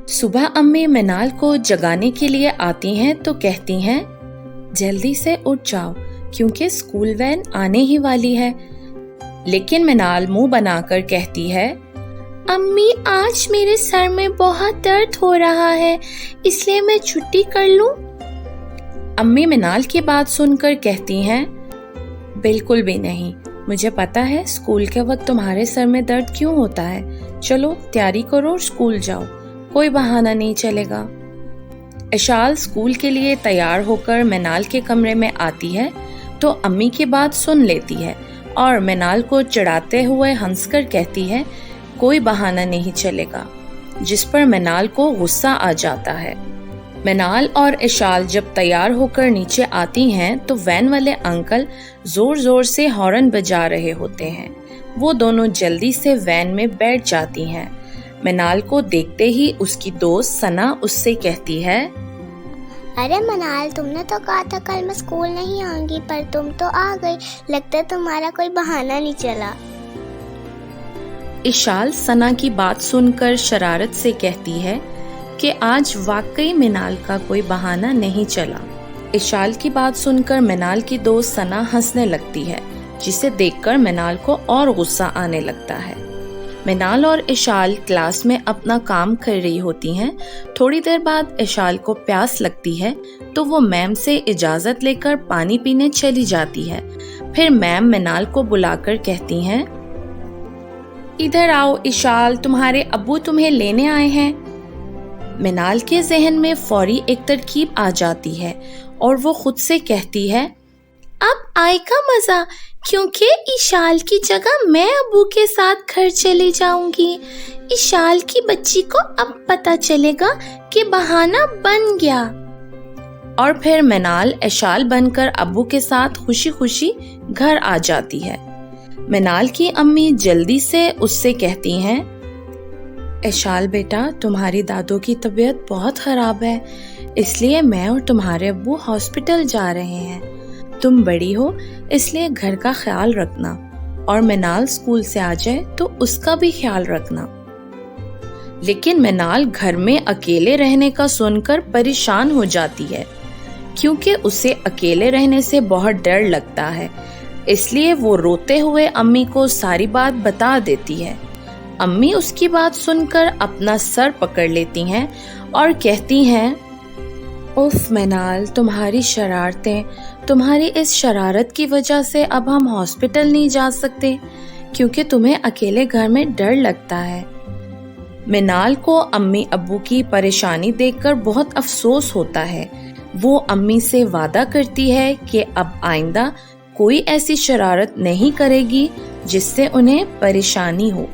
सुबह अम्मी मिनाल को जगाने के लिए आती हैं तो कहती हैं, जल्दी से उठ जाओ क्योंकि स्कूल वैन आने ही वाली है। लेकिन मिनाल मुंह बनाकर कहती है, अम्मी आज मेरे सर में बहुत दर्द हो रहा है, इसलिए मैं छुट्टी कर लूं? अम्मी मिनाल की बात सुनकर कहती हैं, बिल्कुल भी नहीं, मुझे पता है स्कूल के वक्त तुम्हारे सर में दर्द क्यों होता है। चलो तैयारी करो और स्कूल जाओ, कोई बहाना नहीं चलेगा। इशाल स्कूल के लिए तैयार होकर मिनाल के कमरे में आती है तो अम्मी की बात सुन लेती है और मिनाल को चिढ़ाते हुए हंसकर कहती है, कोई बहाना नहीं चलेगा, जिस पर मिनाल को गुस्सा आ जाता है। मिनाल और इशाल जब तैयार होकर नीचे आती हैं तो वैन वाले अंकल जोर जोर से हॉर्न बजा रहे होते हैं। वो दोनों जल्दी से वैन में बैठ जाती हैं। मिनाल को देखते ही उसकी दोस्त सना उससे कहती है, अरे मनाल, तुमने तो कहा था कल मैं स्कूल नहीं आऊंगी, पर तुम तो आ गई। लगता है तुम्हारा कोई बहाना नहीं चला। इशाल सना की बात सुनकर शरारत से कहती है कि आज वाकई मिनाल का कोई बहाना नहीं चला। इशाल की बात सुनकर मिनाल की दोस्त सना हंसने लगती है, जिसे देखकर मिनाल को और गुस्सा आने लगता है। मिनाल और इशाल क्लास में अपना काम कर रही होती हैं। थोड़ी देर बाद इशाल को प्यास लगती है तो वो मैम से इजाजत लेकर पानी पीने चली जाती है। फिर मैम मिनाल को बुलाकर कहती हैं, इधर आओ इशाल, तुम्हारे अब्बू तुम्हें लेने आए हैं। मिनाल के जहन में फौरी एक तरकीब आ जाती है और वो खुद से कहती है, अब आएगा मजा, क्योंकि इशाल की जगह मैं अब्बू के साथ घर चली जाऊंगी। इशाल की बच्ची को अब पता चलेगा कि बहाना बन गया। और फिर मिनाल इशाल बनकर अब्बू के साथ खुशी खुशी घर आ जाती है। मिनाल की अम्मी जल्दी से उससे कहती हैं, इशाल बेटा, तुम्हारी दादो की तबीयत बहुत खराब है, इसलिए मैं और तुम्हारे अब्बू हॉस्पिटल जा रहे हैं। तुम बड़ी हो इसलिए घर का ख्याल रखना, और मिनाल स्कूल से आ जाए तो उसका भी ख्याल रखना। लेकिन मिनाल घर में अकेले रहने का सुनकर परेशान हो जाती है, क्योंकि उसे अकेले रहने से बहुत डर लगता है। इसलिए वो रोते हुए अम्मी को सारी बात बता देती है। अम्मी उसकी बात सुनकर अपना सर पकड़ लेती हैं और कहती हैं, उफ मिनाल, तुम्हारी शरारतें, तुम्हारी इस शरारत की वजह से अब हम हॉस्पिटल नहीं जा सकते, क्योंकि तुम्हें अकेले घर में डर लगता है। मिनाल को अम्मी अब्बू की परेशानी देखकर बहुत अफसोस होता है। वो अम्मी से वादा करती है कि अब आइंदा कोई ऐसी शरारत नहीं करेगी जिससे उन्हें परेशानी हो।